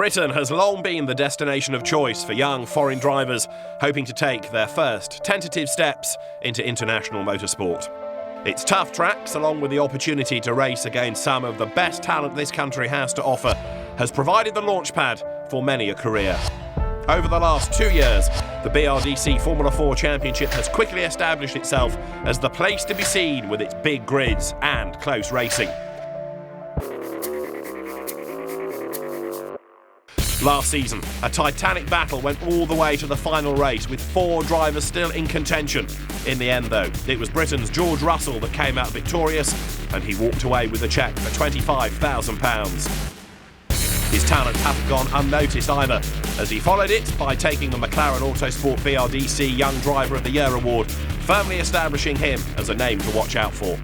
Britain has long been the destination of choice for young foreign drivers hoping to take their first tentative steps into international motorsport. Its tough tracks, along with the opportunity to race against some of the best talent this country has to offer, has provided the launchpad for many a career. Over the last 2 years, the BRDC Formula 4 Championship has quickly established itself as the place to be seen with its big grids and close racing. Last season, a titanic battle went all the way to the final race, with 4 drivers still in contention. In the end, though, it was Britain's George Russell that came out victorious, and he walked away with a cheque for £25,000. His talent hasn't gone unnoticed either, as he followed it by taking the McLaren Autosport BRDC Young Driver of the Year award, firmly establishing him as a name to watch out for.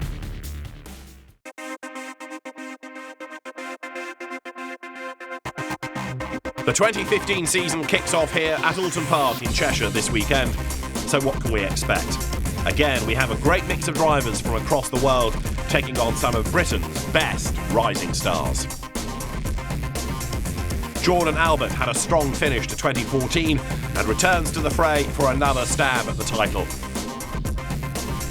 The 2015 season kicks off here at Oulton Park in Cheshire this weekend. So what can we expect? Again, we have a great mix of drivers from across the world taking on some of Britain's best rising stars. Jordan Albert had a strong finish to 2014 and returns to the fray for another stab at the title.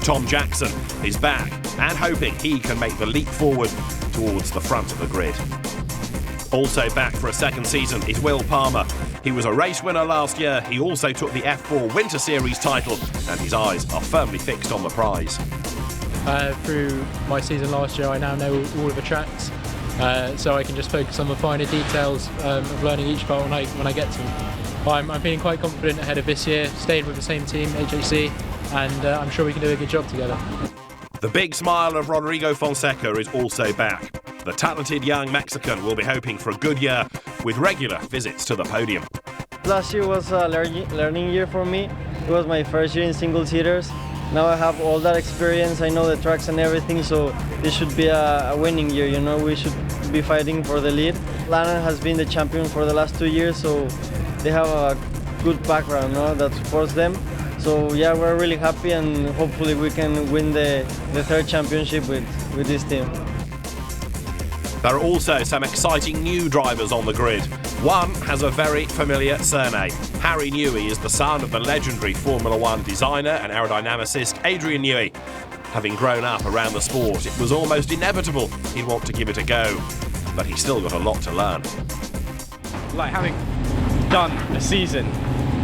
Tom Jackson is back and hoping he can make the leap forward towards the front of the grid. Also back for a second season is Will Palmer. He was a race winner last year. He also took the F4 Winter Series title, and his eyes are firmly fixed on the prize. Through my season last year, I now know all of the tracks, so I can just focus on the finer details of learning each part when I get to them. I'm feeling quite confident ahead of this year, staying with the same team, HHC, and I'm sure we can do a good job together. The big smile of Rodrigo Fonseca is also back. The talented young Mexican will be hoping for a good year with regular visits to the podium. Last year was a learning year for me. It was my first year in single-seaters. Now I have all that experience, I know the tracks and everything, so this should be a winning year, you know, we should be fighting for the lead. Lana has been the champion for the last 2 years, so they have a good background, no, that supports them. So yeah, we're really happy and hopefully we can win the third championship with this team. There are also some exciting new drivers on the grid. One has a very familiar surname. Harry Newey is the son of the legendary Formula 1 designer and aerodynamicist Adrian Newey. Having grown up around the sport, it was almost inevitable he'd want to give it a go. But he's still got a lot to learn. Like having done a season,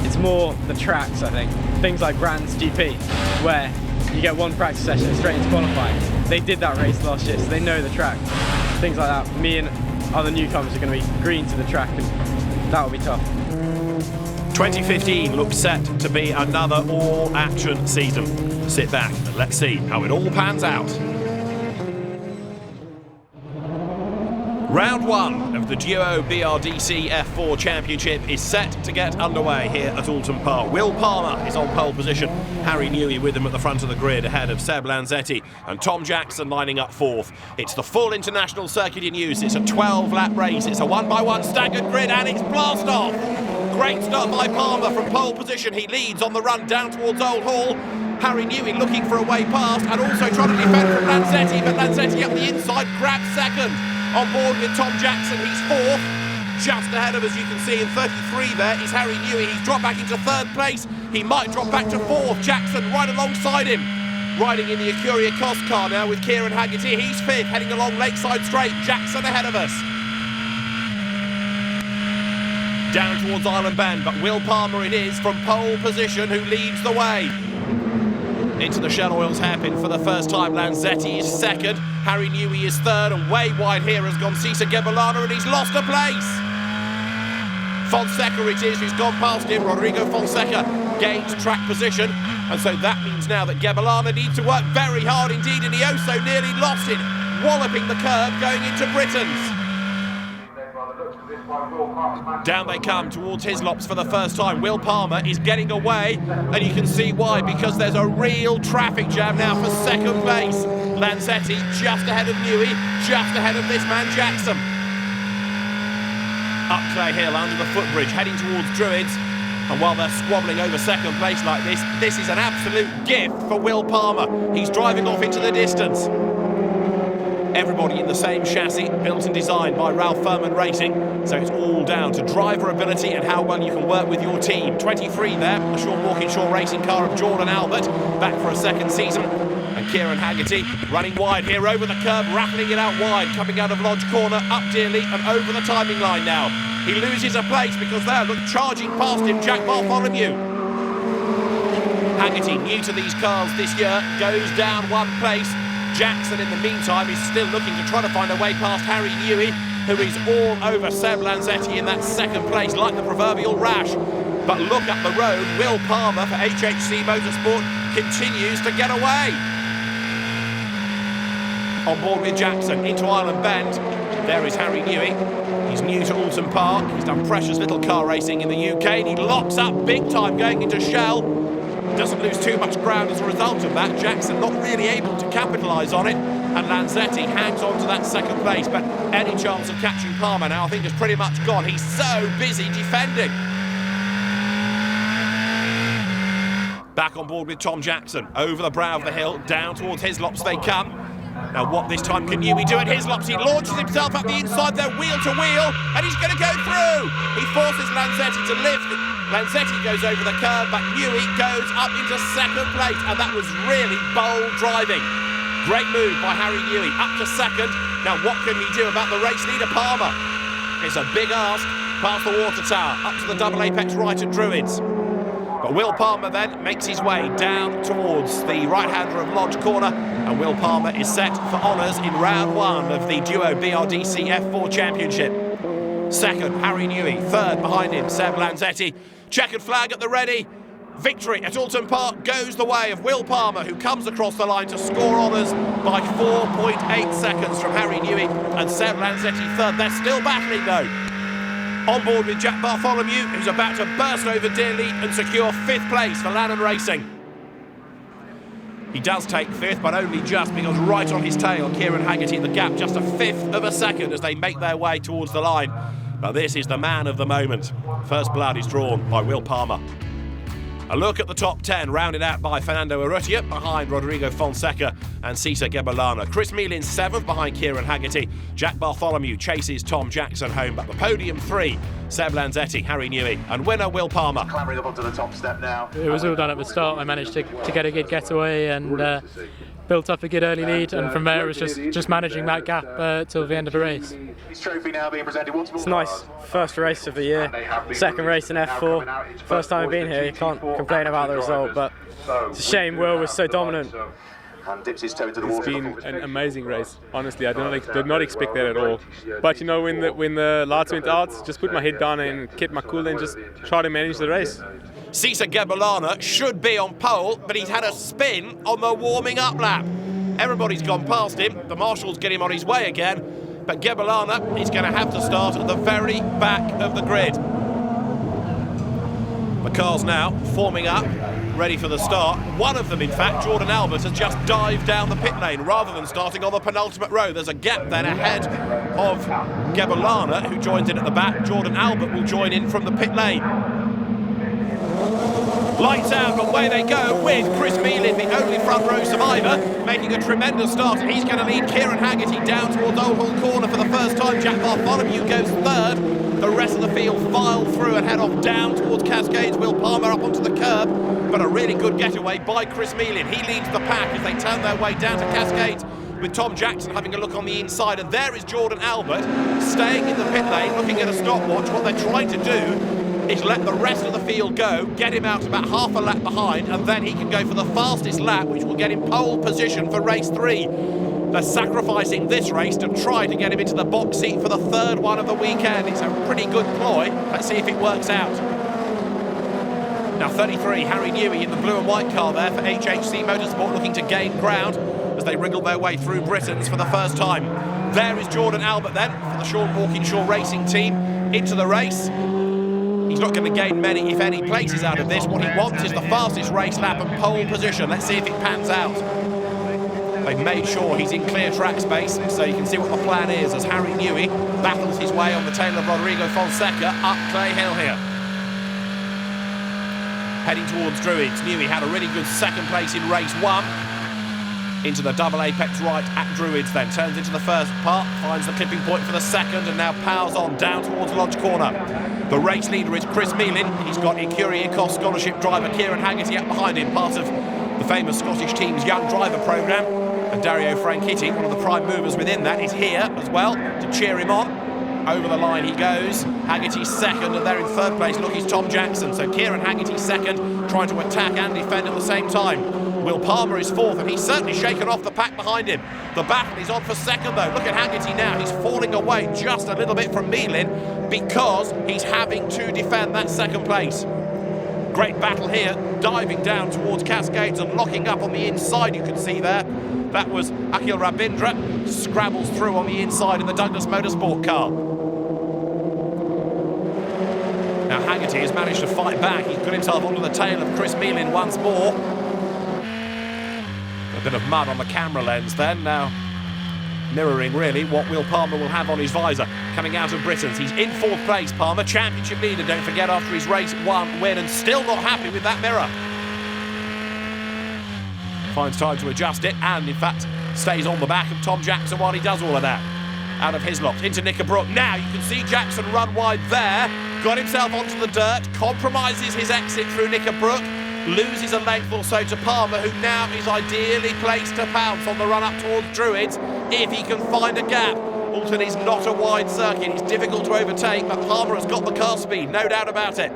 it's more the tracks, I think. Things like Brands GP, where you get one practice session straight into qualifying. They did that race last year, so they know the track. Things like that. Me and other newcomers are going to be green to the track, and that will be tough. 2015 looks set to be another all-action season. Sit back and let's see how it all pans out. Round 1 of the Duo BRDC F4 Championship is set to get underway here at Oulton Park. Will Palmer is on pole position. Harry Newey with him at the front of the grid ahead of Seb Lanzetti, and Tom Jackson lining up 4th. It's the full international circuit in use. It's a 12-lap race. It's a 1x1 staggered grid, and it's blast off. Great start by Palmer from pole position. He leads on the run down towards Old Hall. Harry Newey looking for a way past and also trying to defend from Lanzetti, but Lanzetti up the inside grabs second. On board with Tom Jackson, he's 4th. Just ahead of us, you can see in 33 there is Harry Newey. He's dropped back into 3rd place. He might drop back to 4th. Jackson right alongside him. Riding in the Acuria Cos car now with Kieran Haggerty. He's 5th, heading along Lakeside Straight. Jackson ahead of us. Down towards Island Bend, but Will Palmer it is from pole position who leads the way. Into the Shell Oils hairpin for the first time. Lanzetti is 2nd, Harry Newey is 3rd, and way wide here has gone Cesar Gebelana, and he's lost a place. Fonseca it is who's gone past him. Rodrigo Fonseca gains track position, and so that means now that Gebelana needs to work very hard indeed, and he also nearly lost it, walloping the curve going into Britain's. Down they come towards Hislops for the first time. Will Palmer is getting away, and you can see why, because there's a real traffic jam now for 2nd place. Lanzetti just ahead of Newey, just ahead of this man Jackson. Up Clay Hill under the footbridge, heading towards Druids, and while they're squabbling over 2nd place like this is an absolute gift for Will Palmer. He's driving off into the distance. Everybody in the same chassis, built and designed by Ralph Furman Racing. So it's all down to driver ability and how well you can work with your team. 23 there, the Sean Walkinshaw racing car of Jordan Albert, back for a second season. And Kieran Haggerty running wide here over the curb, rattling it out wide, coming out of Lodge Corner, up Dearly and over the timing line now. He loses a place because there, look, charging past him, Jack Bartholomew. Haggerty, new to these cars this year, goes down one place. Jackson, in the meantime, is still looking to try to find a way past Harry Newey, who is all over Seb Lanzetti in that second place, like the proverbial rash. But look up the road, Will Palmer for HHC Motorsport continues to get away. On board with Jackson into Island Bend, there is Harry Newey. He's new to Oulton Park, he's done precious little car racing in the UK, and he locks up big time going into Shell. Doesn't lose too much ground as a result of that. Jackson not really able to capitalise on it, and Lanzetti hangs on to that second place, but any chance of catching Palmer now I think is pretty much gone. He's so busy defending. Back on board with Tom Jackson, over the brow of the hill, down towards Hislops they come. Now what this time can Newey do at Hislops? He launches himself up the inside there, wheel to wheel, and he's going to go through. He forces Lanzetti to lift. Lanzetti goes over the curb, but Newey goes up into second place, and that was really bold driving. Great move by Harry Newey, up to second. Now what can he do about the race leader Palmer? It's a big ask, past the water tower, up to the double apex right at Druids. But Will Palmer then makes his way down towards the right-hander of Lodge Corner, and Will Palmer is set for honours in round one of the Duo BRDC F4 Championship. Second, Harry Newey. Third, behind him, Seb Lanzetti. Checkered flag at the ready. Victory at Oulton Park goes the way of Will Palmer, who comes across the line to score honours by 4.8 seconds from Harry Newey, and Seb Lanzetti third. They're still battling though. On board with Jack Bartholomew, who's about to burst over Dearly and secure fifth place for Lannan Racing. He does take fifth, but only just because right on his tail, Kieran Haggerty, the gap just a fifth of a second as they make their way towards the line. But this is the man of the moment. First blood is drawn by Will Palmer. A look at the top 10, rounded out by Fernando Urrutia, behind Rodrigo Fonseca and Cesar Gebelana. Chris Mealin 7th behind Kieran Haggerty. Jack Bartholomew chases Tom Jackson home, but the podium 3, Seb Lanzetti, Harry Newey, and winner Will Palmer. Clambering up onto the top step now. It was all done at the start. I managed to get a good getaway and built up a good early lead, and from there it was just managing that gap till the end of the race. His trophy now being presented once more. It's nice. First race of the year, second race in F4. First time I've been here, you can't complain about the result, but it's a shame Will was so dominant. And dips his toe into the It's water. been an amazing race. Honestly, I did not expect that at all. But you know, when the lights went out, just put my head down and kept my cool and just try to manage the race. Cesar Gebelana should be on pole, but he's had a spin on the warming up lap. Everybody's gone past him. The marshals get him on his way again, but Gebelana is going to have to start at the very back of the grid. The cars now forming up, ready for the start. One of them, in fact, Jordan Albert, has just dived down the pit lane rather than starting on the penultimate row. There's a gap then ahead of Gebelana, who joins in at the back. Jordan Albert will join in from the pit lane. Lights out, away they go with Chris Mealin, the only front row survivor, making a tremendous start. He's going to lead Kieran Haggerty down towards Old Hall Corner for the first time. Jack Bartholomew goes third. The rest of the field file through and head off down towards Cascades. Will Palmer up onto the curb, but a really good getaway by Chris Mealin. He leads the pack as they turn their way down to Cascades, with Tom Jackson having a look on the inside, and there is Jordan Albert staying in the pit lane looking at a stopwatch. What they're trying to do is let the rest of the field go, get him out about half a lap behind, and then he can go for the fastest lap, which will get him pole position for race 3. They're sacrificing this race to try to get him into the box seat for the third one of the weekend. It's a pretty good ploy. Let's see if it works out. Now 33, Harry Newey in the blue and white car there for HHC Motorsport, looking to gain ground as they wriggle their way through Britons for the first time. There is Jordan Albert then for the Sean Walkinshaw Racing team into the race. He's not going to gain many, if any, places out of this. What he wants is the fastest race lap and pole position. Let's see if it pans out. They've made sure he's in clear track space, so you can see what the plan is as Harry Newey battles his way on the tail of Rodrigo Fonseca up Clay Hill here. Heading towards Druids, Newey had a really good second place in race 1. into the double apex right at Druids, then turns into the first part, finds the clipping point for the second, and now powers on down towards Lodge Corner. The race leader is Chris Meelan. He's got Ecurie Ecos scholarship driver Kieran Haggerty up behind him, part of the famous Scottish team's young driver programme. And Dario Franchitti, one of the prime movers within that, is here as well to cheer him on. Over the line he goes. Haggerty's second, and there in third place, look, he's Tom Jackson. So Kieran Haggerty second, trying to attack and defend at the same time. Will Palmer is fourth, and he's certainly shaken off the pack behind him. The battle is on for second, though. Look at Haggerty now. He's falling away just a little bit from Meelan because he's having to defend that second place. Great battle here, diving down towards Cascades and locking up on the inside, you can see there. That was Akhil Rabindra, scrabbles through on the inside in the Douglas Motorsport car. Now Haggerty has managed to fight back. He's got himself onto the tail of Chris Meelan once more. A bit of mud on the camera lens then, now mirroring really what Will Palmer will have on his visor. Coming out of Britain's, he's in fourth place, Palmer, championship leader, don't forget, after his race one win, and still not happy with that mirror. Finds time to adjust it, and in fact stays on the back of Tom Jackson while he does all of that. Out of Hislop into Knickerbrook. Now you can see Jackson run wide there, got himself onto the dirt, compromises his exit through Knickerbrook, loses a length or so to Palmer, who now is ideally placed to pounce on the run up towards Druids if he can find a gap. Oulton is not a wide circuit, it's difficult to overtake, but Palmer has got the car speed, no doubt about it.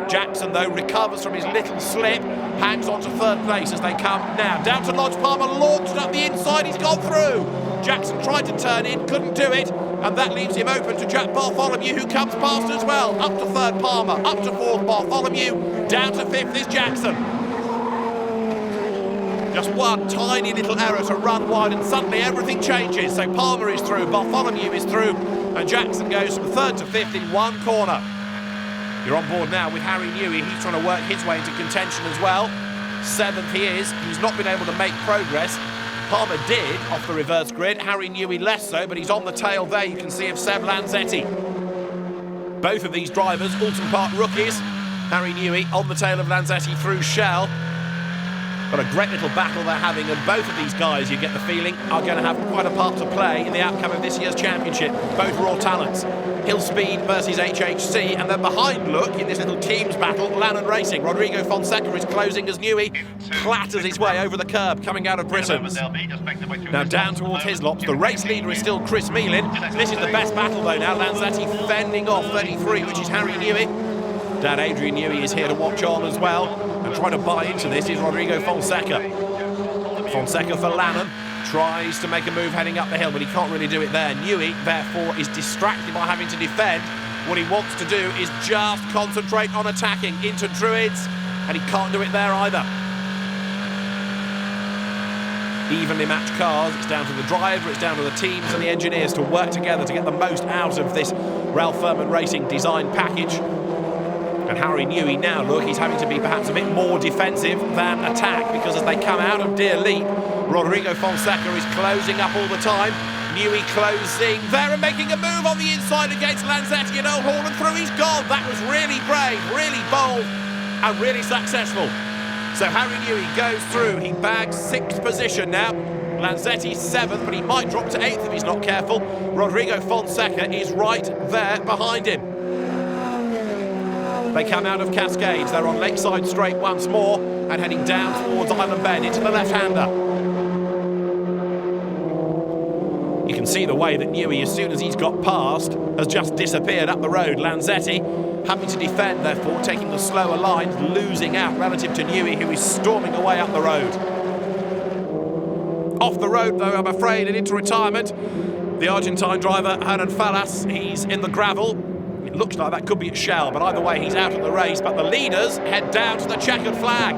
Jackson, though, recovers from his little slip, hangs on to third place as they come now. Down to Lodge, Palmer launched up the inside, he's gone through. Jackson tried to turn in, couldn't do it, and that leaves him open to Jack Bartholomew, who comes past as well. Up to third, Palmer, up to fourth, Bartholomew, down to fifth is Jackson. Just one tiny little error to run wide, and suddenly everything changes. So Palmer is through, Bartholomew is through, and Jackson goes from third to fifth in one corner. You're on board now with Harry Newey. He's trying to work his way into contention as well. Seventh he is. He's not been able to make progress. Palmer did off the reverse grid. Harry Newey less so, but he's on the tail there, you can see, of Seb Lanzetti. Both of these drivers, Oulton Park rookies. Harry Newey on the tail of Lanzetti through Shell. But a great little battle they're having, and both of these guys, you get the feeling, are going to have quite a part to play in the outcome of this year's championship. Both raw talents. Hill Speed versus HHC, and then behind, look, in this little teams battle, Lannon Racing. Rodrigo Fonseca is closing as Newey clatters his way over the curb, coming out of Britain's. Now down towards Hislops, the race leader is still Chris Meelan. This is the best battle though now, Lanzetti fending off 33, which is Harry Newey. Dad Adrian Newey is here to watch on as well, and trying to buy into this is Rodrigo Fonseca. Fonseca for Lannon. Tries to make a move heading up the hill, but he can't really do it there. Newey, therefore, is distracted by having to defend. What he wants to do is just concentrate on attacking into Druids, and he can't do it there either. Evenly matched cars. It's down to the driver, it's down to the teams and the engineers to work together to get the most out of this Ralph Furman Racing design package. And Harry Newey now, look, he's having to be perhaps a bit more defensive than attack, because as they come out of Deer Leap, Rodrigo Fonseca is closing up all the time. Newey closing there and making a move on the inside against Lanzetti and Earl Hall, and through he's gone. That was really brave, really bold, and really successful. So Harry Newey goes through. He bags sixth position now. Lanzetti seventh, but he might drop to eighth if he's not careful. Rodrigo Fonseca is right there behind him. They come out of Cascades. They're on Lakeside Straight once more and heading down towards Island Bend into the left-hander. You can see the way that Newey, as soon as he's got past, has just disappeared up the road. Lanzetti having to defend, therefore, taking the slower lines, losing out relative to Newey, who is storming away up the road. Off the road, though, I'm afraid, and into retirement, the Argentine driver, Hernan Fallas, he's in the gravel. It looks like that could be at Shell, but either way, he's out of the race. But the leaders head down to the checkered flag.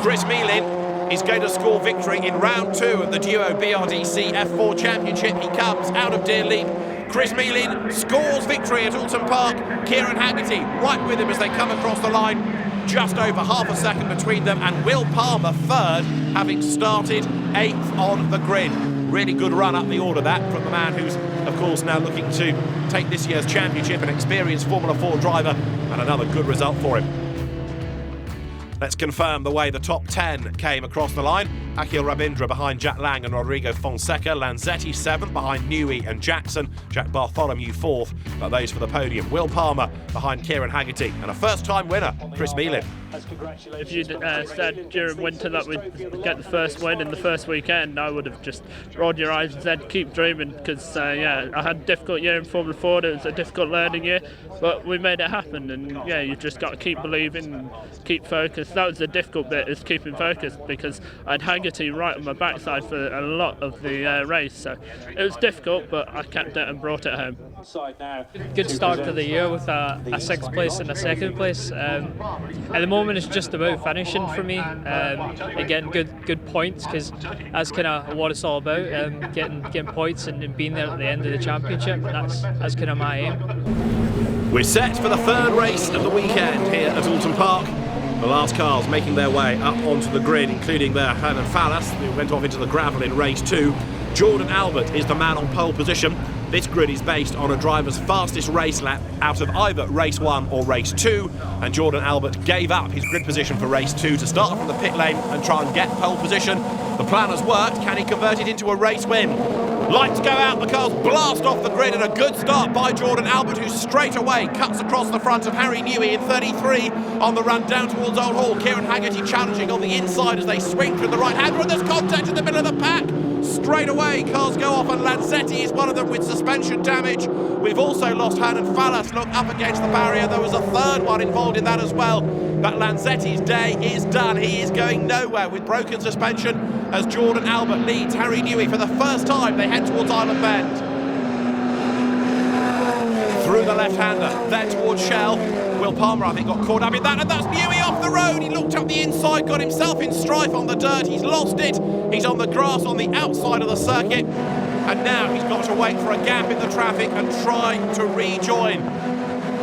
Chris Meelan is going to score victory in round two of the Duo BRDC F4 Championship. He comes out of Deer Leap. Chris Meelan scores victory at Oulton Park. Kieran Haggerty right with him as they come across the line. Just over half a second between them, and Will Palmer third, having started eighth on the grid. Really good run up the order, that, from the man who's, of course, now looking to take this year's championship, an experienced Formula 4 driver, and another good result for him. Let's confirm the way the top 10 came across the line. Akhil Rabindra behind Jack Lang and Rodrigo Fonseca. Lanzetti 7th behind Newey and Jackson. Jack Bartholomew 4th, but those for the podium. Will Palmer behind Kieran Haggerty. And a first-time winner, Chris Meelan. If you'd said during winter that we'd get the first win in the first weekend, I would have just rolled your eyes and said keep dreaming, because I had a difficult year in Formula Ford. It was a difficult learning year, but we made it happen. And you've just got to keep believing and keep focused. That was the difficult bit, is keeping focused, because I had Haggerty right on my backside for a lot of the race, so it was difficult, but I kept it and brought it home. Good start to the year with a 6th place and a 2nd place. At the moment it's just about finishing for me. Again, good points, because that's kind of what it's all about, getting points and being there at the end of the championship. That's kind of my aim. We're set for the 3rd race of the weekend here at Oulton Park. The last cars making their way up onto the grid, including their Hernan Fallas, who went off into the gravel in race 2. Jordan Albert is the man on pole position. This grid is based on a driver's fastest race lap out of either race 1 or race 2, and Jordan Albert gave up his grid position for race 2 to start from the pit lane and try and get pole position. The plan has worked. Can he convert it into a race win? Lights go out, the cars blast off the grid, and a good start by Jordan Albert, who straight away cuts across the front of Harry Newey in 33 on the run down towards Old Hall. Kieran Haggerty challenging on the inside as they swing through the right-hander, and there's contact in the middle of the pack. Straight away, cars go off, and Lanzetti is one of them with suspension damage. We've also lost Hernan Fallas, look up against the barrier. There was a 3rd one involved in that as well. But Lanzetti's day is done. He is going nowhere with broken suspension as Jordan Albert leads Harry Newey for the first time. They head towards Island Bend. Through the left-hander, then towards Shell. Will Palmer, I think, got caught up in that, and that's Newey off the road. He looked up the inside, got himself in strife on the dirt. He's lost it. He's on the grass on the outside of the circuit, and now he's got to wait for a gap in the traffic and try to rejoin.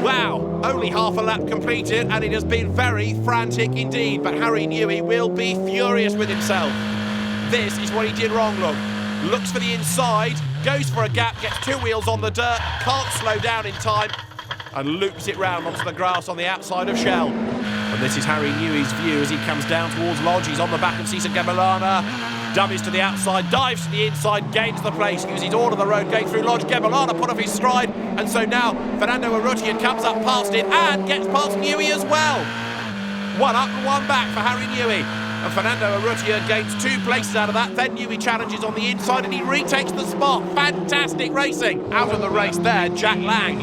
Wow, only half a lap completed, and it has been very frantic indeed, but Harry Newey will be furious with himself. This is what he did wrong, look. Looks for the inside, goes for a gap, gets 2 wheels on the dirt, can't slow down in time, and loops it round onto the grass on the outside of Shell. And this is Harry Newey's view as he comes down towards Lodge. He's on the back of Cesar Gebelana, dummies to the outside, dives to the inside, gains the place, uses all of the road going through Lodge. Gebelana put off his stride, and so now Fernando Urrutia comes up past it and gets past Newey as well. 1 up and 1 back for Harry Newey. And Fernando Urrutia gains 2 places out of that. Then Newey challenges on the inside and he retakes the spot. Fantastic racing. Out of the race there, Jack Lang.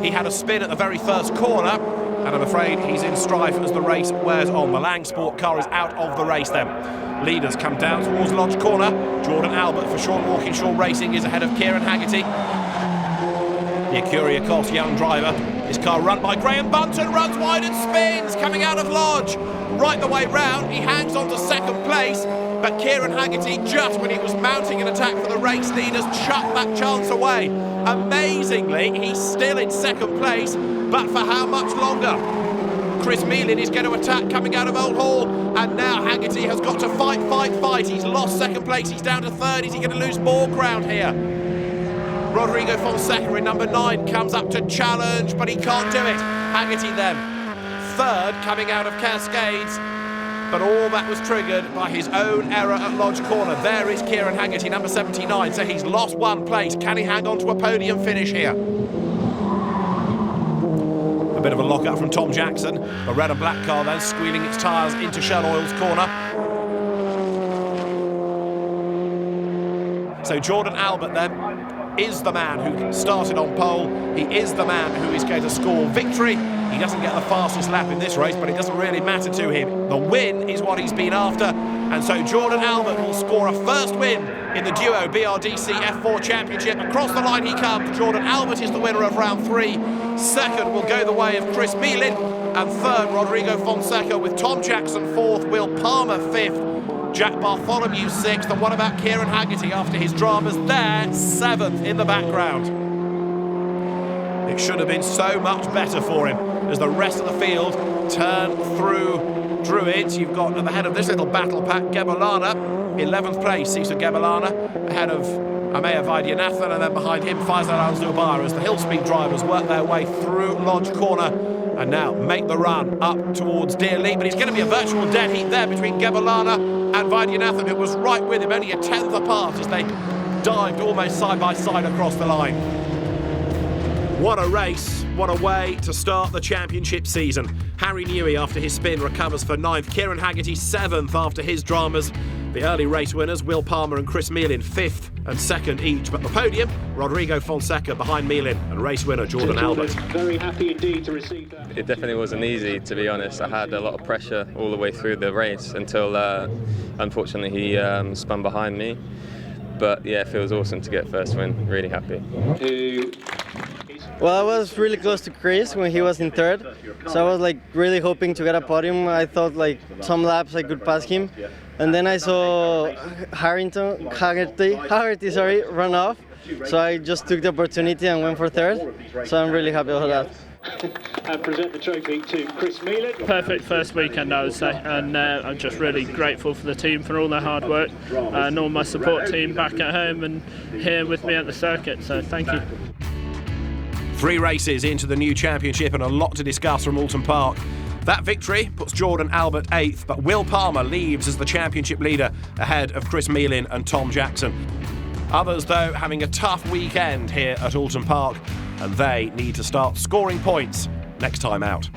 He had a spin at the very first corner, and I'm afraid he's in strife as the race wears on. The Lang Sport car is out of the race then. Leaders come down towards Lodge Corner. Jordan Albert for Sean Walkinshaw Racing is ahead of Kieran Haggerty. The Acuria Cos young driver. His car run by Graham Bunton, runs wide and spins, coming out of Lodge. Right the way round, he hangs on to 2nd place, but Kieran Haggerty, just when he was mounting an attack for the race leaders, chucked that chance away. Amazingly, he's still in 2nd place, but for how much longer? Chris Meelan is going to attack coming out of Old Hall, and now Haggerty has got to fight. He's lost 2nd place, he's down to 3rd. Is he going to lose more ground here? Rodrigo Fonseca in number 9 comes up to challenge, but he can't do it. Haggerty then, 3rd coming out of Cascades, but all that was triggered by his own error at Lodge Corner. There is Kieran Haggerty, number 79, so he's lost 1 place. Can he hang on to a podium finish here? A bit of a lock-up from Tom Jackson. The red and black car then squealing its tyres into Shell Oil's corner. So Jordan Albert then is the man who started on pole. He is the man who is going to score victory. He doesn't get the fastest lap in this race, but it doesn't really matter to him. The win is what he's been after, and so Jordan Albert will score a 1st win in the Duo BRDC F4 Championship. Across the line he comes. Jordan Albert is the winner of round 3. 2nd will go the way of Chris Meelan, and 3rd Rodrigo Fonseca, with Tom Jackson 4th, Will Palmer 5th, Jack Bartholomew 6th, and what about Kieran Haggerty after his dramas there? 7th in the background. It should have been so much better for him as the rest of the field turn through Druids. You've got at the head of this little battle pack Gebelana, 11th place, Cesar Gebelana, ahead of Amaya Vaidyanathan, and then behind him Faisal Al-Zubair as the hill speed drivers work their way through Lodge Corner and now make the run up towards Deer Lee. But it's going to be a virtual dead heat there between Gebelana and Vaidyanathan, who was right with him, only a tenth apart as they dived almost side by side across the line. What a race, what a way to start the championship season. Harry Newey, after his spin, recovers for 9th. Kieran Haggerty 7th after his dramas. The early race winners, Will Palmer and Chris Mealin, 5th and 2nd each. But the podium, Rodrigo Fonseca behind Mealin and race winner Jordan Albert. Very happy indeed to receive that. It definitely wasn't easy, to be honest. I had a lot of pressure all the way through the race until, unfortunately, he spun behind me. But yeah, it feels awesome to get first win. Really happy. Well, I was really close to Chris when he was in 3rd, so I was like really hoping to get a podium. I thought like some laps I could pass him, and then I saw Haggerty, run off. So I just took the opportunity and went for 3rd. So I'm really happy about that. And present the trophy to Chris Mealin. Perfect first weekend, I would say, and I'm just really grateful for the team for all their hard work, and all my support team back at home and here with me at the circuit, so thank you. 3 races into the new championship and a lot to discuss from Oulton Park. That victory puts Jordan Albert 8th, but Will Palmer leaves as the championship leader ahead of Chris Mealin and Tom Jackson. Others, though, having a tough weekend here at Oulton Park, and they need to start scoring points next time out.